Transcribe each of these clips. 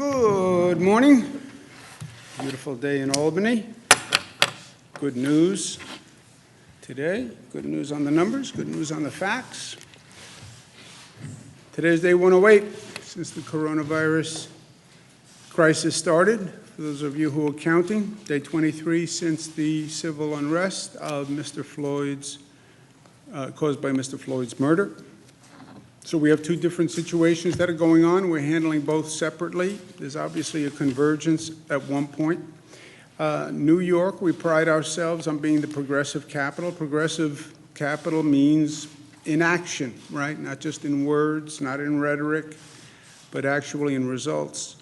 Good morning. Beautiful day in Albany. Good news today. Good news on the numbers. Good news on the facts. Today is day 108 since the coronavirus crisis started. For those of you who are counting, day 23 since the civil unrest of Mr. Floyd's, caused by Mr. Floyd's murder. So we have two different situations that are going on. We're handling both separately. There's obviously a convergence at one point. New York, we pride ourselves on being the progressive capital. Progressive capital means in action, right? Not just in words, not in rhetoric, but actually in results.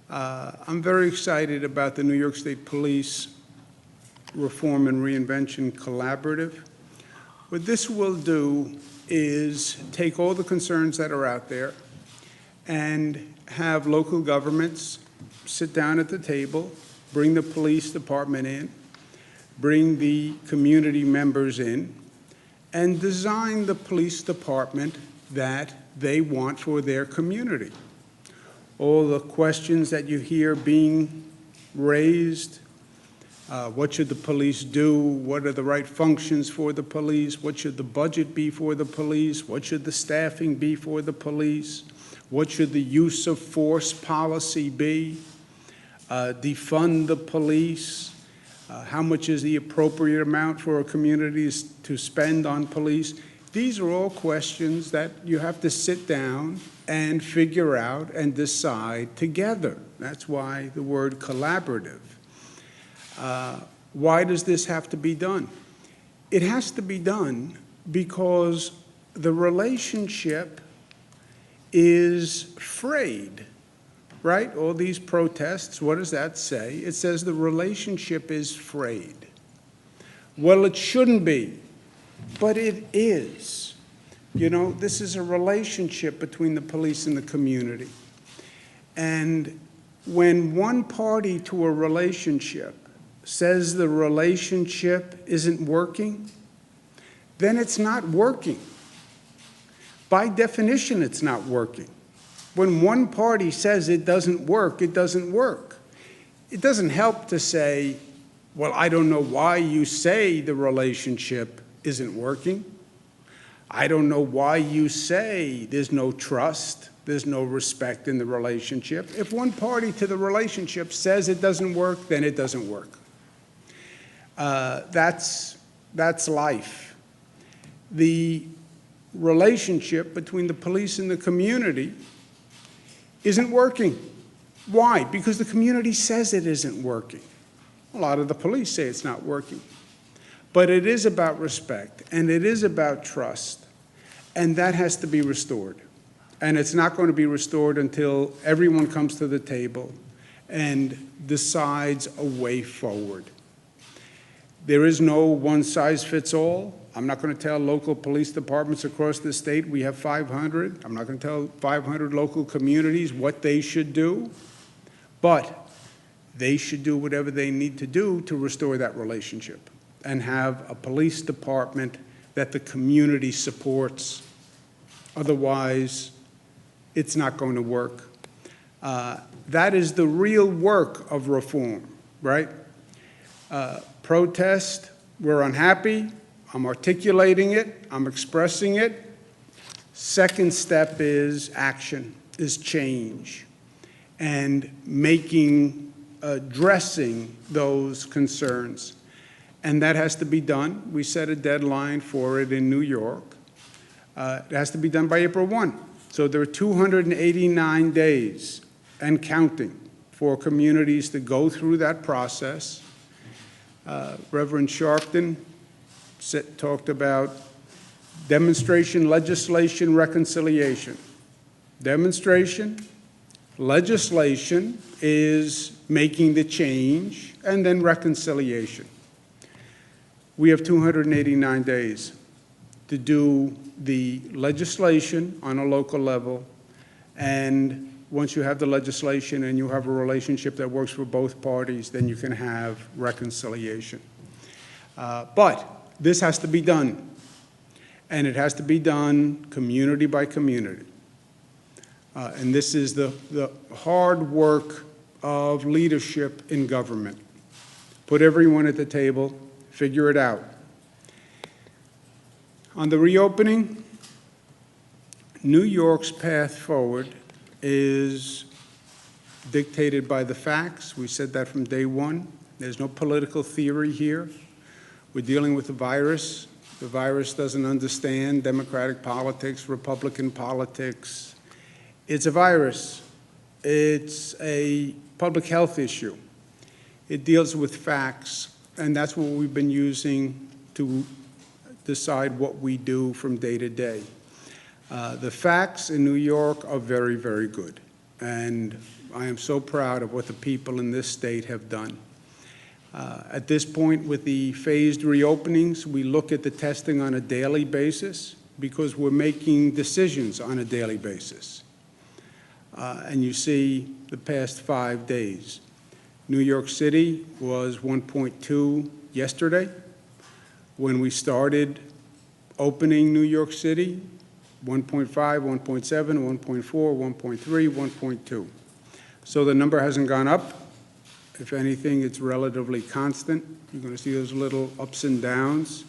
I'm very excited about the New York State Police Reform and Reinvention Collaborative. What this will do is take all the concerns that are out there and have local governments sit down at the table, bring the police department in, bring the community members in, and design the police department that they want for their community. All the questions that you hear being raised, what should the police do? What are the right functions for the police? What should the budget be for the police? What should the staffing be for the police? What should the use of force policy be? Defund the police? How much is the appropriate amount for a community to spend on police? These are all questions that you have to sit down and figure out and decide together. That's why the word collaborative. Why does this have to be done? It has to be done because the relationship is frayed, right? All these protests, what does that say? It says the relationship is frayed. Well, it shouldn't be, but it is. You know, this is a relationship between the police and the community. And when one party to a relationship says the relationship isn't working, then it's not working. By definition, it's not working. When one party says it doesn't work, it doesn't work. It doesn't help to say, well, I don't know why you say the relationship isn't working. I don't know why you say there's no trust, there's no respect in the relationship. If one party to the relationship says it doesn't work, then it doesn't work. That's life. The relationship between the police and the community isn't working. Why? Because the community says it isn't working. A lot of the police say it's not working. But it is about respect, and it is about trust, and that has to be restored. And it's not going to be restored until everyone comes to the table and decides a way forward. There is no one-size-fits-all. I'm not going to tell local police departments across the state we have 500. I'm not going to tell 500 local communities what they should do. But they should do whatever they need to do to restore that relationship and have a police department that the community supports. Otherwise, it's not going to work. That is the real work of reform, right? Protest, we're unhappy, I'm articulating it, I'm expressing it. Second step is action, is change, and addressing those concerns. And that has to be done. We set a deadline for it in New York. It has to be done by April 1. So there are 289 days and counting for communities to go through that process. Reverend Sharpton talked about demonstration, legislation, reconciliation. Demonstration, legislation is making the change, and then reconciliation. We have 289 days to do the legislation on a local level, and once you have the legislation and you have a relationship that works for both parties, then you can have reconciliation. But this has to be done, and it has to be done community by community. And this is the hard work of leadership in government. Put everyone at the table, figure it out. On the reopening, New York's path forward is dictated by the facts. We said that from day one. There's no political theory here. We're dealing with the virus. The virus doesn't understand Democratic politics, Republican politics. It's a virus. It's a public health issue. It deals with facts, and that's what we've been using to decide what we do from day to day. The facts in New York are very, very good, and I am so proud of what the people in this state have done. At this point, with the phased reopenings, we look at the testing on a daily basis because we're making decisions on a daily basis. And you see the past 5 days. New York City was 1.2 yesterday. When we started opening New York City, 1.5, 1.7, 1.4, 1.3, 1.2. So the number hasn't gone up. If anything, it's relatively constant. You're going to see those little ups and downs.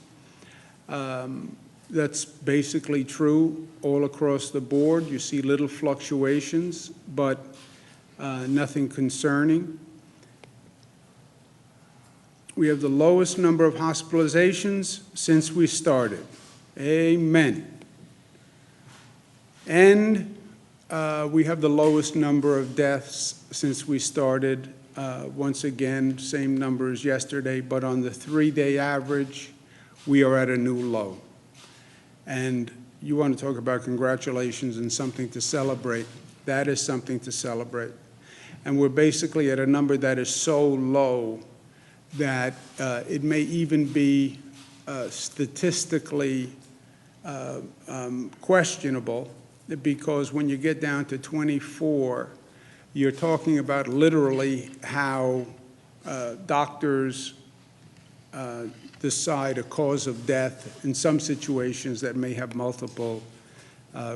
That's basically true all across the board. You see little fluctuations, but nothing concerning. We have the lowest number of hospitalizations since we started. Amen. And we have the lowest number of deaths since we started. Once again, same numbers yesterday, but on the 3-day average, we are at a new low. And you want to talk about congratulations and something to celebrate. That is something to celebrate. And we're basically at a number that is so low that it may even be statistically questionable, because when you get down to 24, you're talking about literally how doctors decide a cause of death in some situations that may have multiple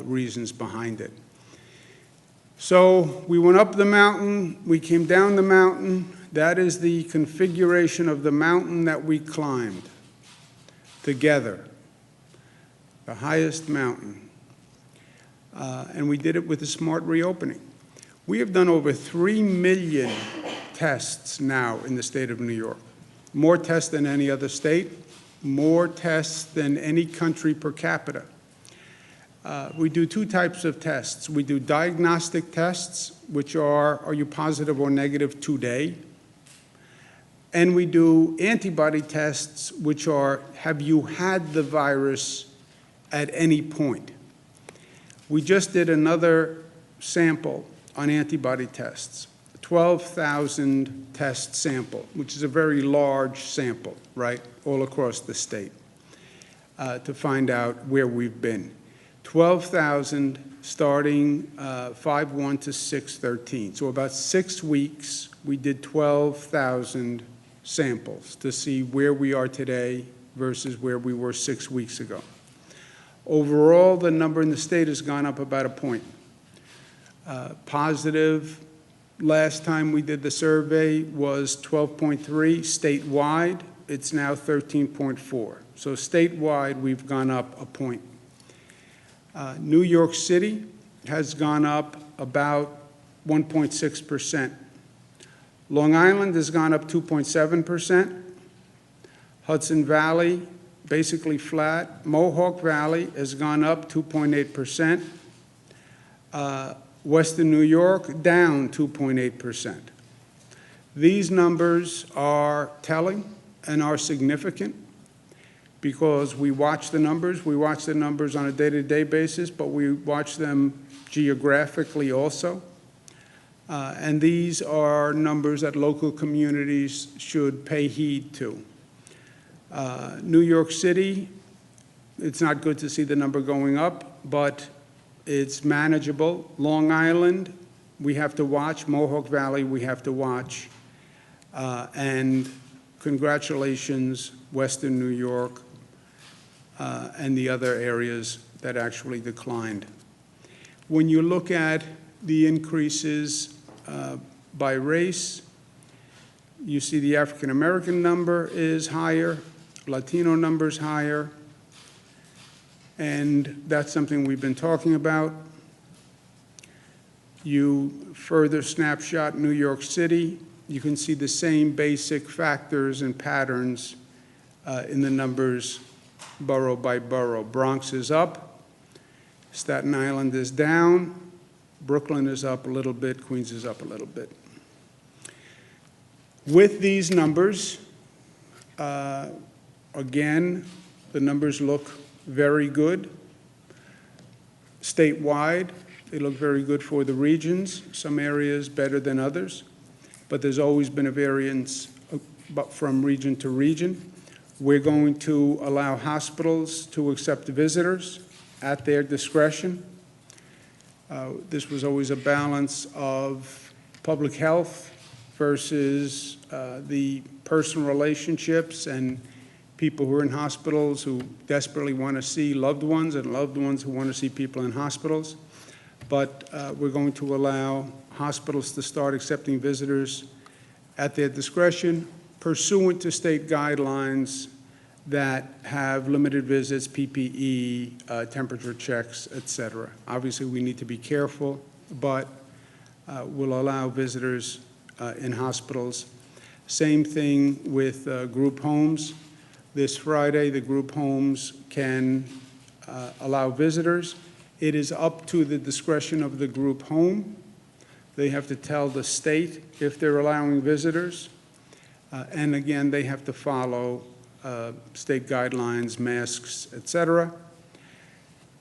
reasons behind it. So we went up the mountain, we came down the mountain. That is the configuration of the mountain that we climbed together, the highest mountain. And we did it with a smart reopening. We have done over 3 million tests now in the state of New York. More tests than any other state, more tests than any country per capita. We do 2 types of tests. We do diagnostic tests, which are you positive or negative today? And we do antibody tests, which are, have you had the virus at any point? We just did another sample on antibody tests, 12,000 test sample, which is a very large sample, right, all across the state, to find out where we've been. 12,000 starting 5/1 to 6/13. So about 6 weeks, we did 12,000 samples to see where we are today versus where we were 6 weeks ago. Overall, the number in the state has gone up about a point. Positive, last time we did the survey was 12.3 statewide. It's now 13.4. So statewide, we've gone up a point. New York City has gone up about 1.6%. Long Island has gone up 2.7%. Hudson Valley, basically flat. Mohawk Valley has gone up 2.8%. Western New York, down 2.8%. These numbers are telling and are significant because we watch the numbers. We watch the numbers on a day-to-day basis, but we watch them geographically also. And these are numbers that local communities should pay heed to. New York City, it's not good to see the number going up, but it's manageable. Long Island, we have to watch. Mohawk Valley, we have to watch. And congratulations, Western New York, and the other areas that actually declined. When you look at the increases by race. You see the African-American number is higher, Latino number's higher, and that's something we've been talking about. You further snapshot New York City, you can see the same basic factors and patterns in the numbers borough by borough. Bronx is up, Staten Island is down, Brooklyn is up a little bit, Queens is up a little bit. With these numbers, again, the numbers look very good. Statewide, they look very good for the regions, some areas better than others, but there's always been a variance from region to region. We're going to allow hospitals to accept visitors at their discretion. This was always a balance of public health versus the personal relationships and people who are in hospitals who desperately want to see loved ones and loved ones who want to see people in hospitals. But we're going to allow hospitals to start accepting visitors at their discretion, pursuant to state guidelines that have limited visits, PPE, temperature checks, et cetera. Obviously, we need to be careful, but we'll allow visitors in hospitals. Same thing with group homes. This Friday, the group homes can allow visitors. It is up to the discretion of the group home. They have to tell the state if they're allowing visitors. And again, they have to follow state guidelines, masks, et cetera.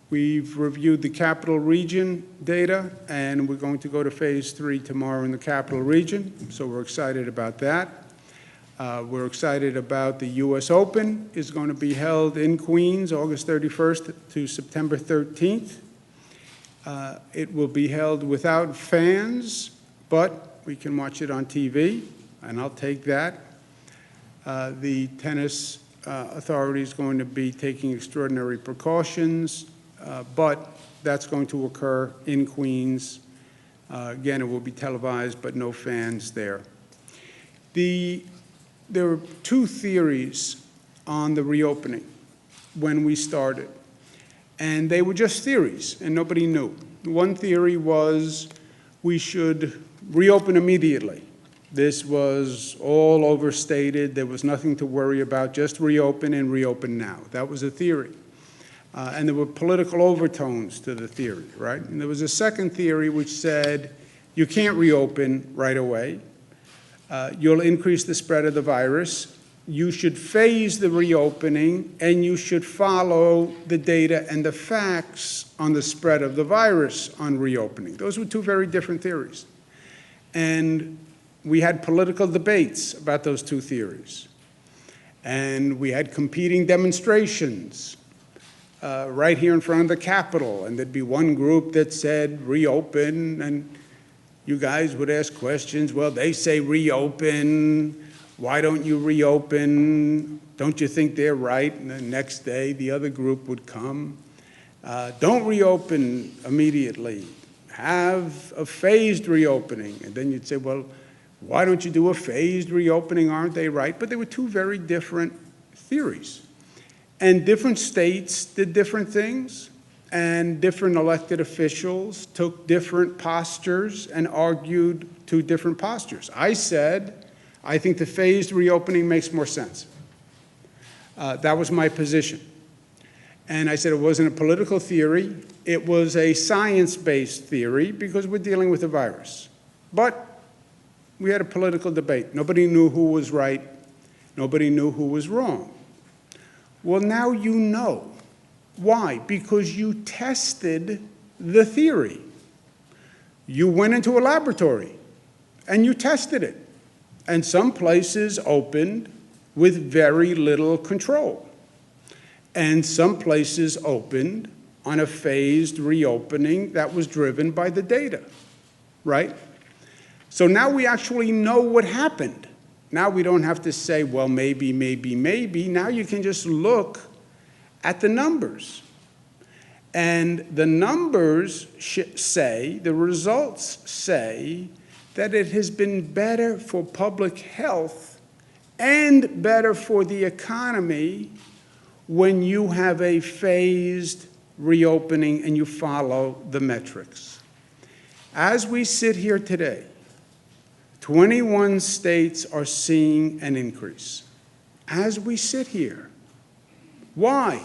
We've reviewed the capital region data, and we're going to go to phase 3 tomorrow in the capital region, so we're excited about that. We're excited about the U.S. Open is going to be held in Queens, August 31st to September 13th. It will be held without fans, but we can watch it on TV, and I'll take that. The tennis authority is going to be taking extraordinary precautions, but that's going to occur in Queens. Again, it will be televised, but no fans there. There were two theories on the reopening when we started, and they were just theories, and nobody knew. One theory was we should reopen immediately. This was all overstated. There was nothing to worry about. Just reopen and reopen now. That was a theory. And there were political overtones to the theory, right? And there was a second theory which said you can't reopen right away. You'll increase the spread of the virus. You should phase the reopening, and you should follow the data and the facts on the spread of the virus on reopening. Those were two very different theories. And we had political debates about those two theories. And we had competing demonstrations right here in front of the Capitol. And there'd be one group that said reopen, and you guys would ask questions. Well, they say reopen. Why don't you reopen? Don't you think they're right? And the next day, the other group would come. Don't reopen immediately. Have a phased reopening. And then you'd say, well, why don't you do a phased reopening? Aren't they right? But they were two very different theories. And different states did different things, and different elected officials took different postures and argued two different postures. I said, I think the phased reopening makes more sense. That was my position. And I said it wasn't a political theory. It was a science-based theory because we're dealing with a virus. But we had a political debate. Nobody knew who was right. Nobody knew who was wrong. Well, now you know. Why? Because you tested the theory. You went into a laboratory and you tested it. And some places opened with very little control. And some places opened on a phased reopening that was driven by the data, right? So now we actually know what happened. Now we don't have to say, well, maybe, maybe, maybe. Now you can just look at the numbers. And the numbers say, the results say, that it has been better for public health and better for the economy when you have a phased reopening and you follow the metrics. As we sit here today, 21 states are seeing an increase. As we sit here. Why?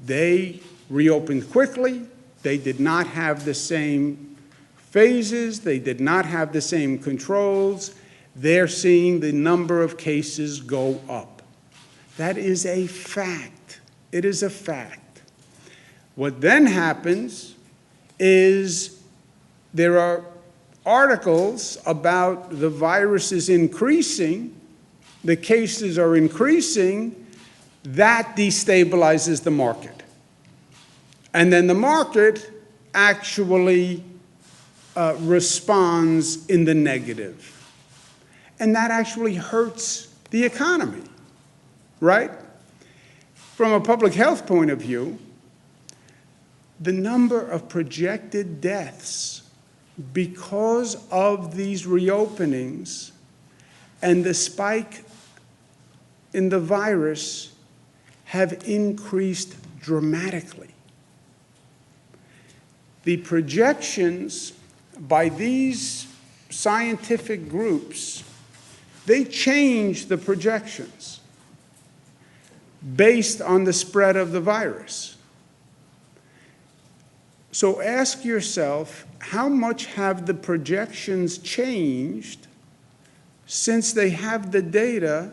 They reopened quickly. They did not have the same phases. They did not have the same controls. They're seeing the number of cases go up. That is a fact. It is a fact. What then happens is there are articles about the virus is increasing, the cases are increasing, that destabilizes the market. And then the market actually responds in the negative. And that actually hurts the economy, right? From a public health point of view, the number of projected deaths because of these reopenings and the spike in the virus have increased dramatically. The projections by these scientific groups, they change the projections based on the spread of the virus. So ask yourself, how much have the projections changed since they have the data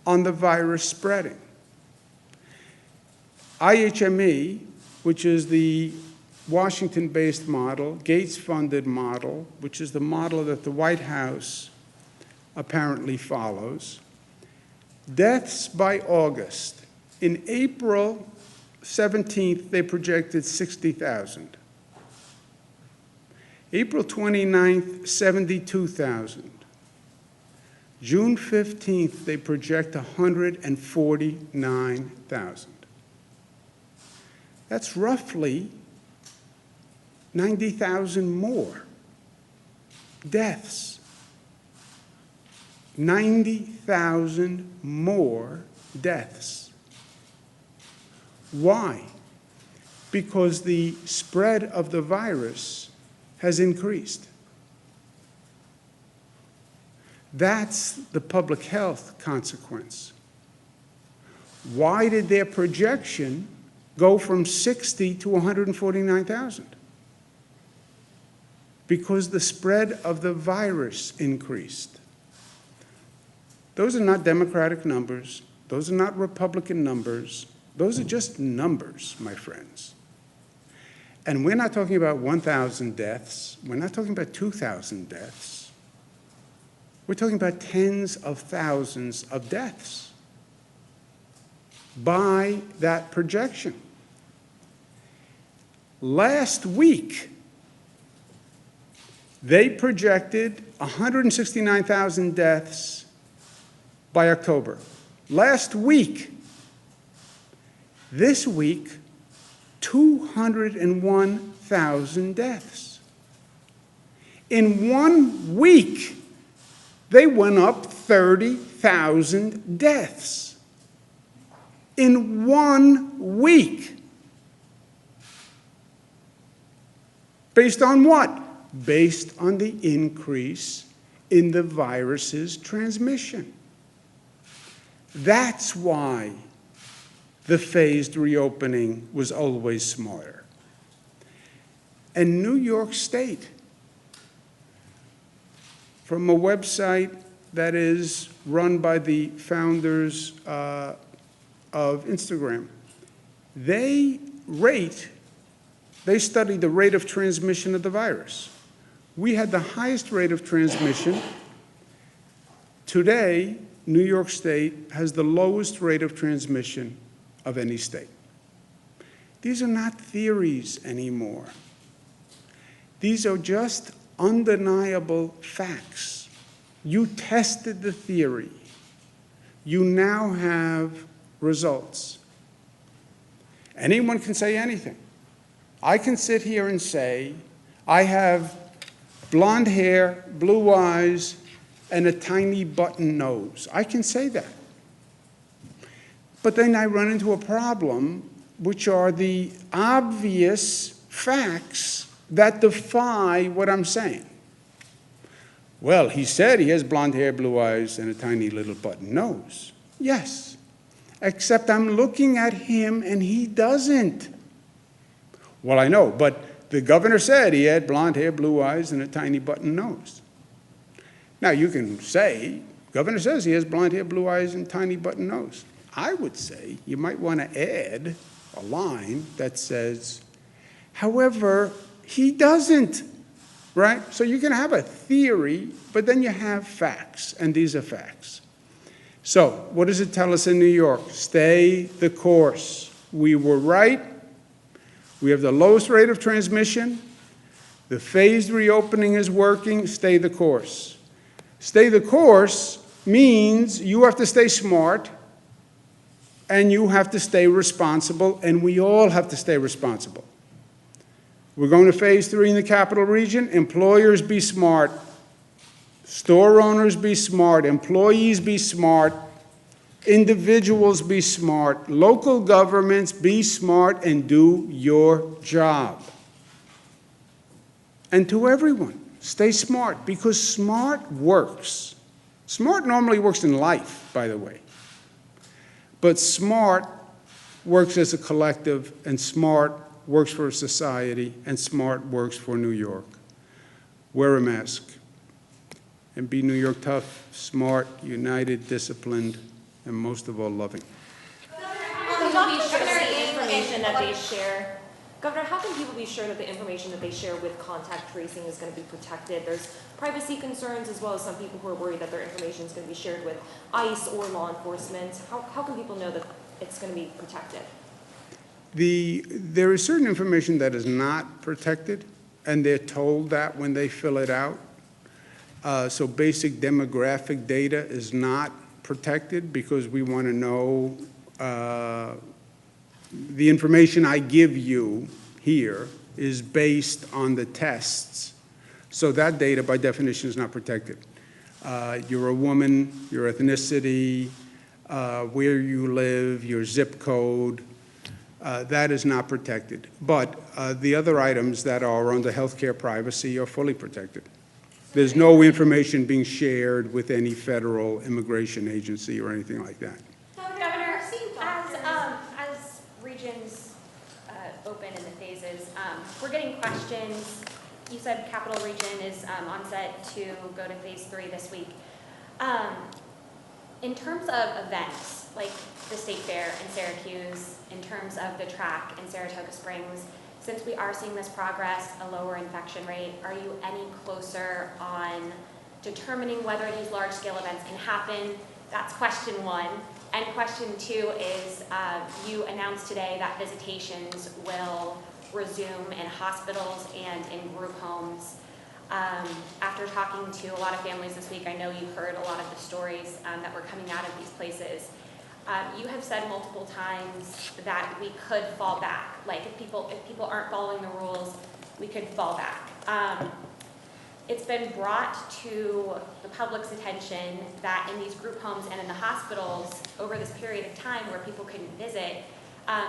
on the virus spreading? IHME, which is the Washington-based model, Gates-funded model, which is the model that the White House apparently follows, deaths by August. In April 17th, they projected 60,000. April 29th, 72,000. June 15th, they project 149,000. That's roughly 90,000 more deaths. 90,000 more deaths. Why? Because the spread of the virus has increased. That's the public health consequence. Why did their projection go from 60 to 149,000? Because the spread of the virus increased. Those are not Democratic numbers. Those are not Republican numbers. Those are just numbers, my friends. And we're not talking about 1,000 deaths. We're not talking about 2,000 deaths. We're talking about tens of thousands of deaths by that projection. Last week, they projected 169,000 deaths by October. Last week. This week, 201,000 deaths. In 1 week, they went up 30,000 deaths. In 1 week. Based on what? Based on the increase in the virus's transmission. That's why the phased reopening was always smarter. And New York State, from a website that is run by the founders of Instagram, they study the rate of transmission of the virus. We had the highest rate of transmission. Today, New York State has the lowest rate of transmission of any state. These are not theories anymore. These are just undeniable facts. You tested the theory. You now have results. Anyone can say anything. I can sit here and say, I have blonde hair, blue eyes, and a tiny button nose. I can say that. But then I run into a problem, which are the obvious facts that defy what I'm saying. Well, he said he has blonde hair, blue eyes, and a tiny little button nose. Yes, except I'm looking at him and he doesn't. Well, I know, but the governor said he had blonde hair, blue eyes, and a tiny button nose. Now, you can say, governor says he has blonde hair, blue eyes, and tiny button nose. I would say you might want to add a line that says, however, he doesn't, right? So you can have a theory, but then you have facts, and these are facts. So what does it tell us in New York? Stay the course. We were right. We have the lowest rate of transmission. The phased reopening is working. Stay the course. Stay the course means you have to stay smart, and you have to stay responsible, and we all have to stay responsible. We're going to phase 3 in the capital region. Employers, be smart. Store owners, be smart. Employees, be smart. Individuals, be smart. Local governments, be smart and do your job. And to everyone, stay smart, because smart works. Smart normally works in life, by the way. But smart works as a collective, and smart works for society, and smart works for New York. Wear a mask, and be New York tough, smart, united, disciplined, and most of all, loving. Governor, how can people be sure that the information that they share with contact tracing is going to be protected? There's privacy concerns, as well as some people who are worried that their information is going to be shared with ICE or law enforcement. How can people know that it's going to be protected? There is certain information that is not protected, and they're told that when they fill it out. So basic demographic data is not protected, because we want to know the information I give you here is based on the tests. So that data, by definition, is not protected. You're a woman, your ethnicity, where you live, your zip code, that is not protected. But the other items that are under healthcare privacy are fully protected. There's no information being shared with any federal immigration agency or anything like that. Governor, as regions open in the phases, we're getting questions. You said Capital Region is on set to go to phase 3 this week. In terms of events, like the State Fair in Syracuse, in terms of the track in Saratoga Springs, since we are seeing this progress, a lower infection rate, are you any closer on determining whether these large-scale events can happen? That's question 1. And question 2 is, you announced today that visitations will resume in hospitals and in group homes. After talking to a lot of families this week, I know you heard a lot of the stories that were coming out of these places. You have said multiple times that we could fall back. Like if people aren't following the rules, we could fall back. It's been brought to the public's attention that in these group homes and in the hospitals over this period of time where people couldn't visit,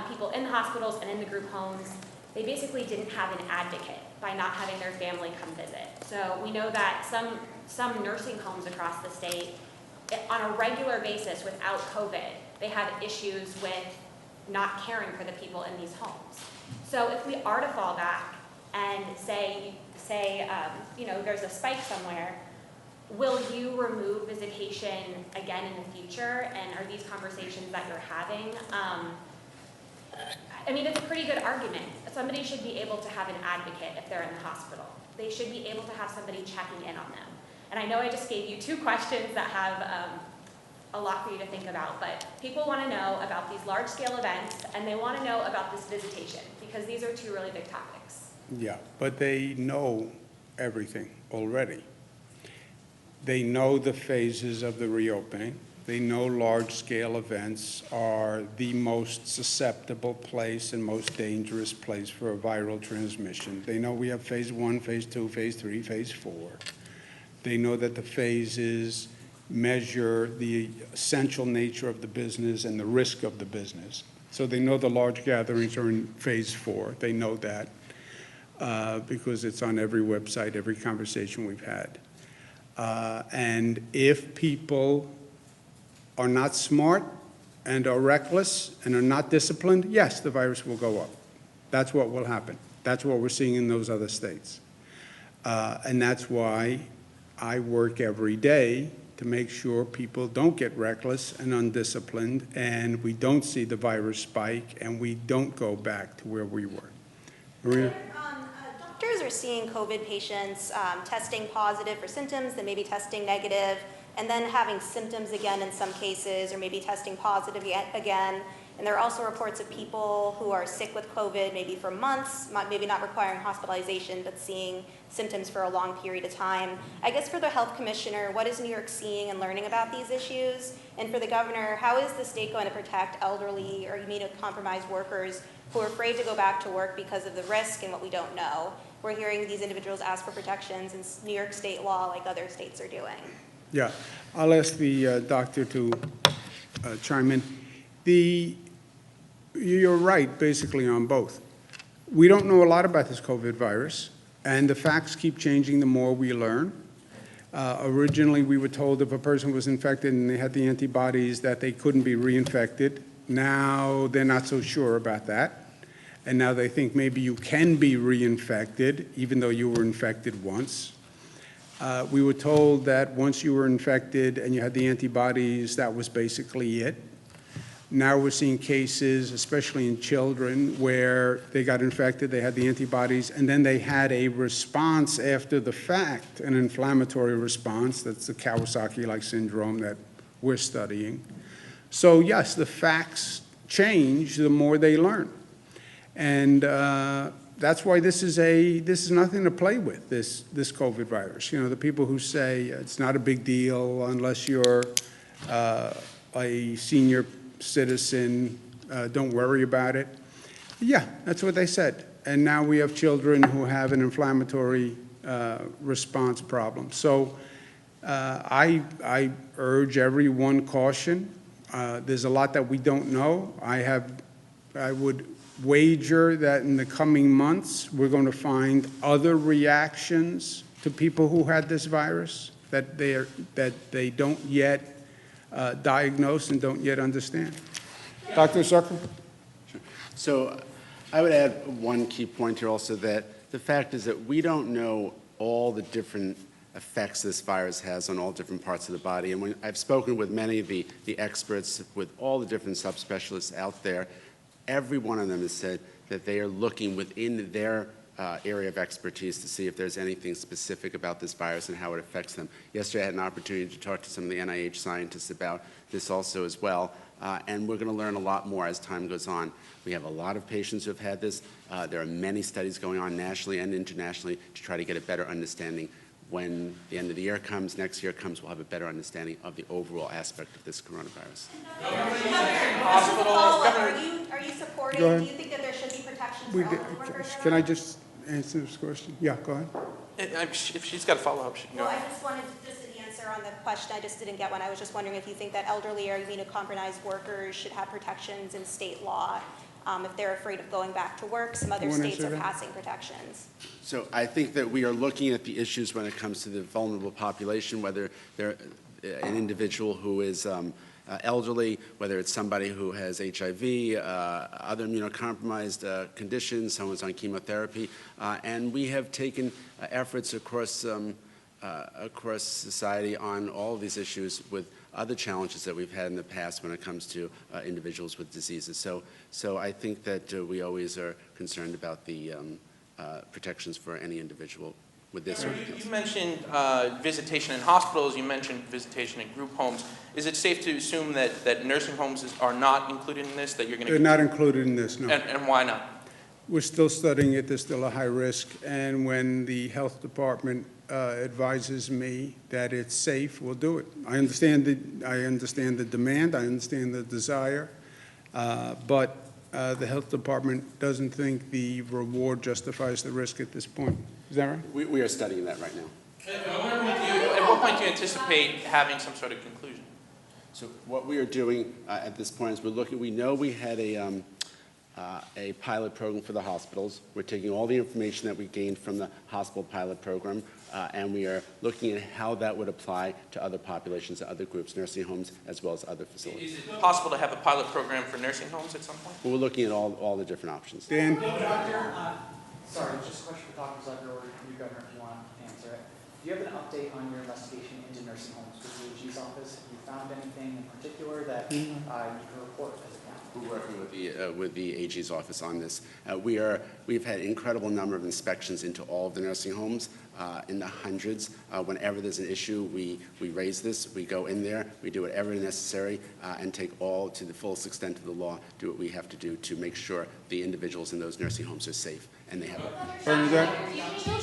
people in the hospitals and in the group homes, they basically didn't have an advocate by not having their family come visit. So we know that some nursing homes across the state, on a regular basis without COVID, they have issues with not caring for the people in these homes. So if we are to fall back and say there's a spike somewhere, will you remove visitation again in the future? And are these conversations that you're having? I mean, it's a pretty good argument. Somebody should be able to have an advocate if they're in the hospital. They should be able to have somebody checking in on them. And I know I just gave you 2 questions that have a lot for you to think about, but people want to know about these large-scale events, and they want to know about this visitation, because these are 2 really big topics. Yeah, but they know everything already. They know the phases of the reopening. They know large-scale events are the most susceptible place and most dangerous place for a viral transmission. They know we have phase 1, phase 2, phase 3, phase 4. They know that the phases measure the essential nature of the business and the risk of the business. So they know the large gatherings are in phase 4. They know that because it's on every website, every conversation we've had. And if people are not smart and are reckless and are not disciplined, yes, the virus will go up. That's what will happen. That's what we're seeing in those other states. And that's why I work every day to make sure people don't get reckless and undisciplined, and we don't see the virus spike, and we don't go back to where we were. Maria? Doctors are seeing COVID patients testing positive for symptoms, then maybe testing negative, and then having symptoms again in some cases, or maybe testing positive again. And there are also reports of people who are sick with COVID maybe for months, maybe not requiring hospitalization, but seeing symptoms for a long period of time. I guess for the health commissioner, what is New York seeing and learning about these issues? And for the governor, how is the state going to protect elderly or immunocompromised workers who are afraid to go back to work because of the risk and what we don't know? We're hearing these individuals ask for protections in New York state law like other states are doing. Yeah, I'll ask the doctor to chime in. You're right, basically, on both. We don't know a lot about this COVID virus, and the facts keep changing the more we learn. Originally, we were told if a person was infected and they had the antibodies that they couldn't be reinfected. Now they're not so sure about that. And now they think maybe you can be reinfected, even though you were infected once. We were told that once you were infected and you had the antibodies, that was basically it. Now we're seeing cases, especially in children, where they got infected, they had the antibodies, and then they had a response after the fact, an inflammatory response. That's the Kawasaki-like syndrome that we're studying. So yes, the facts change the more they learn. And that's why this is nothing to play with, this COVID virus. You know, the people who say it's not a big deal unless you're a senior citizen, don't worry about it. Yeah, that's what they said. And now we have children who have an inflammatory response problem. So I urge everyone caution. There's a lot that we don't know. I would wager that in the coming months we're going to find other reactions to people who had this virus that they don't yet diagnose and don't yet understand. Dr. Zucker? Sure. So I would add one key point here also, that the fact is that we don't know all the different effects this virus has on all different parts of the body. And when I've spoken with many of the experts, with all the different subspecialists out there, every one of them has said that they are looking within their area of expertise to see if there's anything specific about this virus and how it affects them. Yesterday I had an opportunity to talk to some of the NIH scientists about this also as well, and we're going to learn a lot more as time goes on. We have a lot of patients who have had this. There are many studies going on nationally and internationally to try to get a better understanding. When the end of the year comes, next year comes, we'll have a better understanding of the overall aspect of this coronavirus. Are you supporting, do you think that there should be protections for elderly workers? Can I just answer this question? Yeah, go ahead. If she's got a follow-up, she can go. Well, I just wanted just an answer on the question. I just didn't get one. I was just wondering if you think that elderly or immunocompromised workers should have protections in state law if they're afraid of going back to work. Some other states are passing protections. So I think that we are looking at the issues when it comes to the vulnerable population, whether they're an individual who is elderly, whether it's somebody who has HIV, other immunocompromised conditions, someone's on chemotherapy, and we have taken efforts across society on all of these issues with other challenges that we've had in the past when it comes to individuals with diseases. So I think that we always are concerned about the protections for any individual with this. You mentioned visitation in hospitals, you mentioned visitation in group homes. Is it safe to assume that nursing homes are not included in this, that you're going to... They're not included in this, no. And why not? We're still studying it, there's still a high risk, and when the health department advises me that it's safe, we'll do it. I understand the demand, I understand the desire, but the health department doesn't think the reward justifies the risk at this point. Is that right? We are studying that right now. At what point do you anticipate having some sort of conclusion? So what we are doing at this point is we know we had a pilot program for the hospitals. We're taking all the information that we gained from the hospital pilot program, and we are looking at how that would apply to other populations, other groups, nursing homes, as well as other facilities. Is it possible to have a pilot program for nursing homes at some point? But we're looking at all the different options. Dan? Sorry, just a question for Dr. Zucker or you, Governor, if you want to answer it. Do you have an update on your investigation into nursing homes with the AG's office? Have you found anything in particular that you can report as a county? We're working with the AG's office on this. We've had an incredible number of inspections into all of the nursing homes, in the hundreds. Whenever there's an issue, we raise this, we go in there, we do whatever is necessary, and take all to the fullest extent of the law, do what we have to do to make sure the individuals in those nursing homes are safe and they have a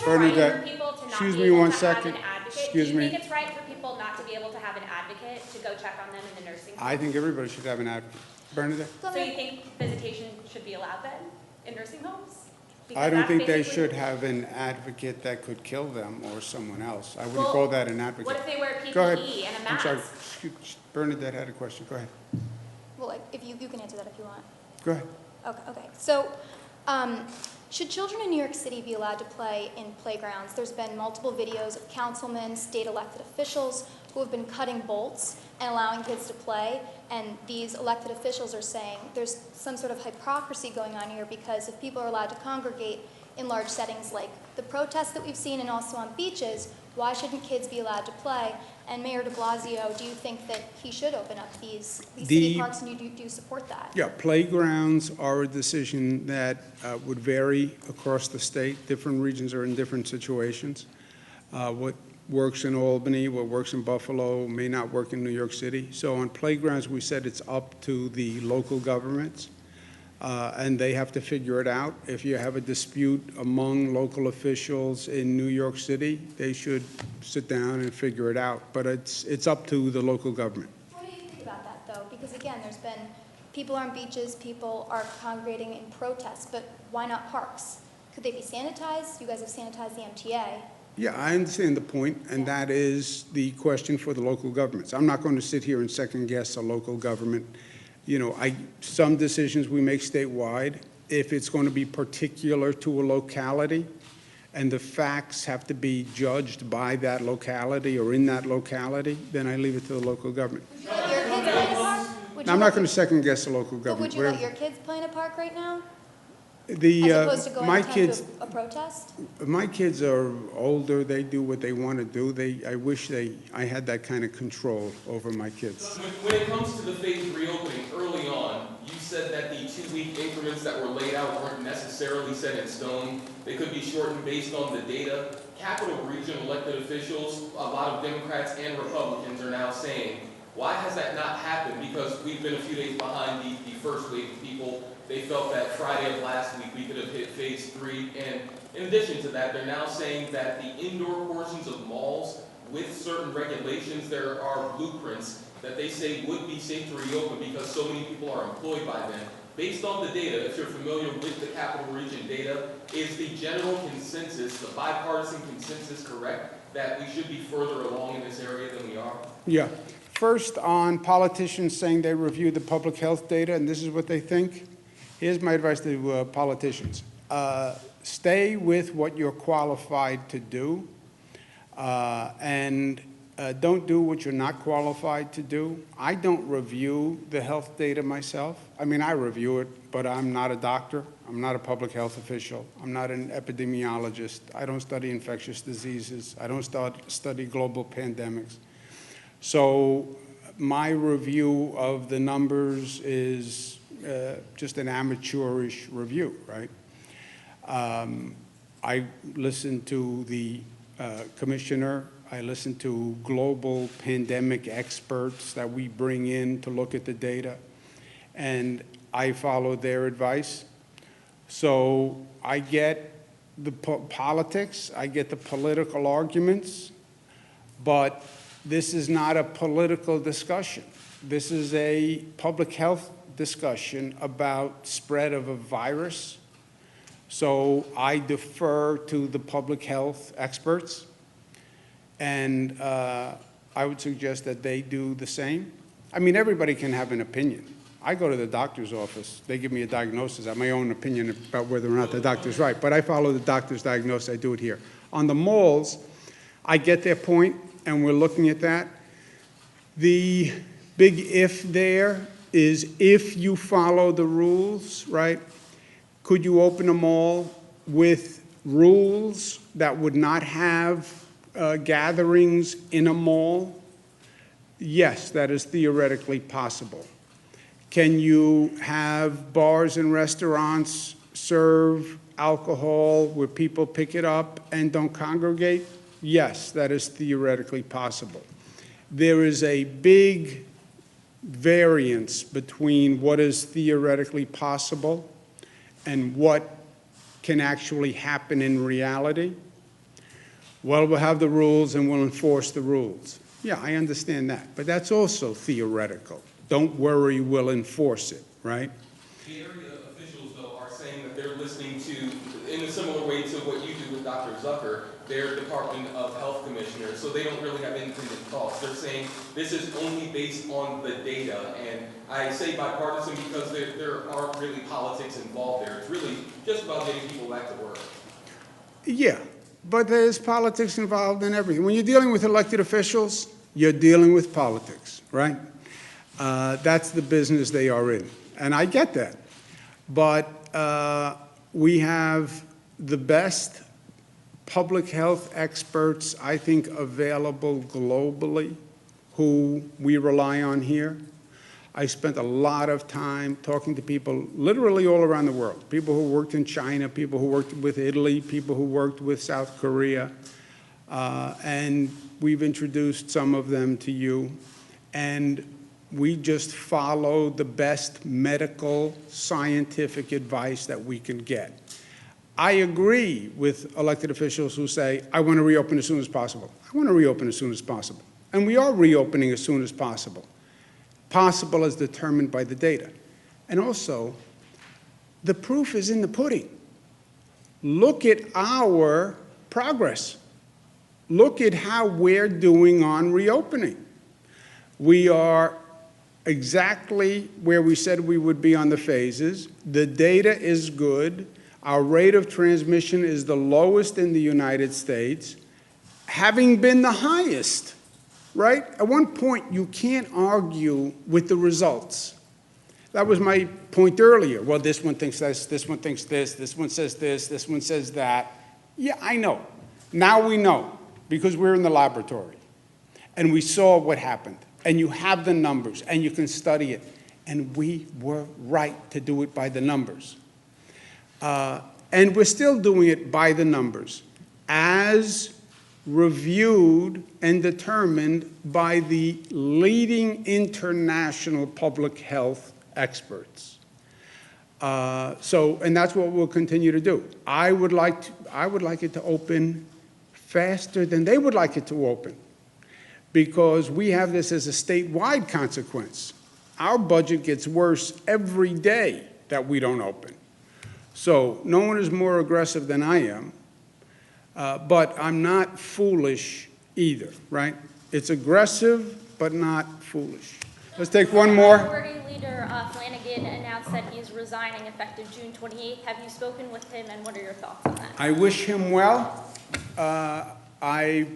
Bernadette, excuse me one second. Excuse Do you me. think it's right for people not to be able to have an advocate to go check on them in the nursing home? I think everybody should have an advocate. Bernadette? So you think visitation should be allowed then in nursing homes? Because I don't that's think they basically- should have an advocate that could kill them or someone else. I wouldn't Well, call that an advocate. What if they wear Go ahead. PPE and a I'm sorry. mask? Bernadette had a question. Go ahead. Well, like, if you can answer that if you want. Go ahead. Okay. So, should children in New York City be allowed to play in playgrounds? There's been multiple videos of councilmen, state elected officials who have been cutting bolts and allowing kids to play, and these elected officials are saying there's some sort of hypocrisy going on here because if people are allowed to congregate in large settings like the protests that we've seen and also on beaches, why shouldn't kids be allowed to play? And Mayor de Blasio, do you think that he should open up these city parks, and do you support that? Yeah, playgrounds are a decision that would vary across the state. Different regions are in different situations. What works in Albany, what works in Buffalo may not work in New York City. So on playgrounds, we said it's up to the local governments, and they have to figure it out. If you have a dispute among local officials in New York City, they should sit down and figure it out. But it's up to the local government. What do you think about that, though? Because again, there's been people on beaches, people are congregating in protests, but why not parks? Could they be sanitized? You guys have sanitized the MTA. Yeah, I understand the point, and that is the question for the local governments. I'm not going to sit here and second-guess a local government. You know, some decisions we make statewide, if it's going to be particular to a locality, and the facts have to be judged by that locality or in that locality, then I leave it to the local government. Would you let your kids play in a park? Now, I'm not going to second-guess a local But government. would you let your kids play in a park right now? As The, opposed to going my to kids, a protest? my kids are older, they do what they want to do. I wish I had that kind of control over my kids. When it comes to the phased reopening, early on, you said that the 2-week increments that were laid out weren't necessarily set in stone. They could be shortened based on the data. Capital Region elected officials, a lot of Democrats and Republicans are now saying, why has that not happened? Because we've been a few days behind the first wave of people. They felt that Friday of last week we could have hit phase 3. And in addition to that, they're now saying that the indoor portions of malls with certain regulations, there are blueprints that they say would be safe to reopen because so many people are employed by them. Based on the data, if you're familiar with the Capital Region data, is the general consensus, the bipartisan consensus correct that we should be further along in this area than we are? Yeah. First, on politicians saying they review the public health data and this is what they think, here's my advice to politicians. Stay with what you're qualified to do, and don't do what you're not qualified to do. I don't review the health data myself. I mean, I review it, but I'm not a doctor. I'm not a public health official. I'm not an epidemiologist. I don't study infectious diseases. I don't study global pandemics. So my review of the numbers is just an amateurish review, right? I listen to the commissioner. I listen to global pandemic experts that we bring in to look at the data, and I follow their advice. So I get the politics, I get the political arguments, but this is not a political discussion. This is a public health discussion about spread of a virus. So I defer to the public health experts, and I would suggest that they do the same. I mean, everybody can have an opinion. I go to the doctor's office, they give me a diagnosis, I have my own opinion about whether or not the doctor's right, but I follow the doctor's diagnosis, I do it here. On the malls, I get their point, and we're looking at that. The big if there is if you follow the rules, right? Could you open a mall with rules that would not have gatherings in a mall? Yes, that is theoretically possible. Can you have bars and restaurants serve alcohol where people pick it up and don't congregate? Yes, that is theoretically possible. There is a big variance between what is theoretically possible and what can actually happen in reality. Well, we'll have the rules and we'll enforce the rules. Yeah, I understand that, but that's also theoretical. Don't worry, we'll enforce it, right? The area officials, though, are saying that they're listening to, in a similar way to what you do with Dr. Zucker, their Department of Health Commissioner, so they don't really have independent thoughts. They're saying this is only based on the data, and I say bipartisan because there aren't really politics involved there. It's really just about getting people back to work. Yeah, but there's politics involved in everything. When you're dealing with elected officials, you're dealing with politics, right? That's the business they are in, and I get that. But we have the best public health experts, I think, available globally, who we rely on here. I spent a lot of time talking to people literally all around the world, people who worked in China, people who worked with Italy, people who worked with South Korea, and we've introduced some of them to you. And we just follow the best medical, scientific advice that we can get. I agree with elected officials who say, I want to reopen as soon as possible. I want to reopen as soon as possible. And we are reopening as soon as possible. Possible as determined by the data. And also, the proof is in the pudding. Look at our progress. Look at how we're doing on reopening. We are exactly where we said we would be on the phases. The data is good. Our rate of transmission is the lowest in the United States, having been the highest, right? At one point, you can't argue with the results. That was my point earlier. Well, this one thinks this one thinks this one says this one says that. Yeah, I know. Now we know, because we're in the laboratory. And we saw what happened. And you have the numbers, and you can study it. And we were right to do it by the numbers. And we're still doing it by the numbers, as reviewed and determined by the leading international public health experts. And that's what we'll continue to do. I would like it to open faster than they would like it to open, because we have this as a statewide consequence. Our budget gets worse every day that we don't open. So no one is more aggressive than I am, but I'm not foolish either, right? It's aggressive, but not foolish. Let's take one more. Minority Leader Flanagan announced that he is resigning effective June 28th. Have you spoken with him, and what are your thoughts on that? I wish him well. I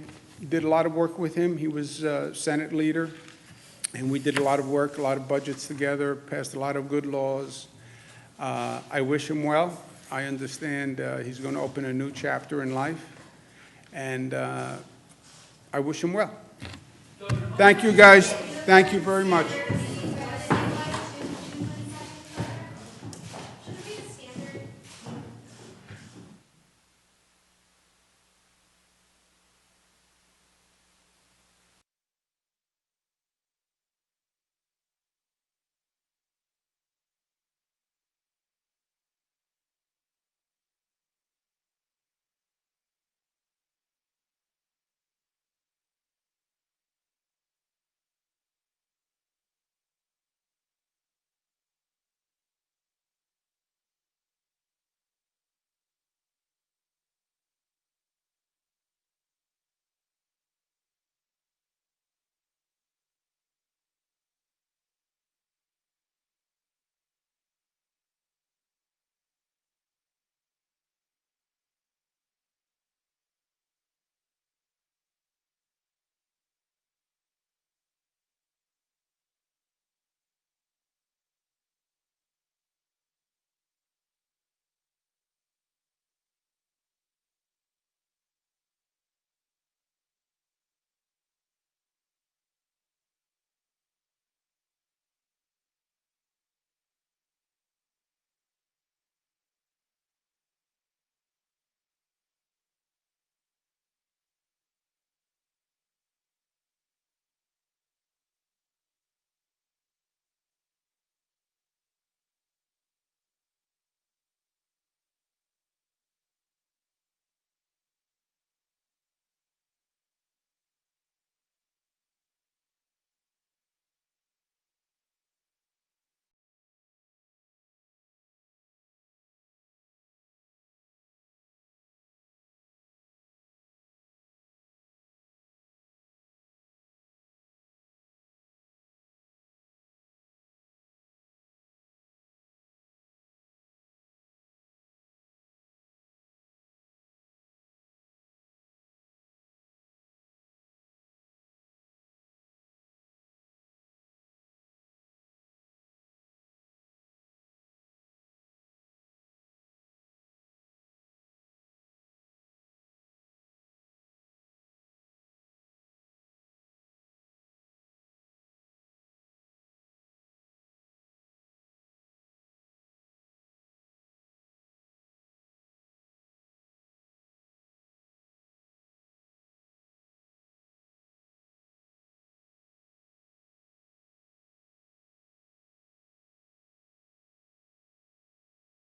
did a lot of work with him. He was Senate leader, and we did a lot of work, a lot of budgets together, passed a lot of good laws. I wish him well. I understand he's going to open a new chapter in life, and I wish him well. Thank you, guys. Thank you very much.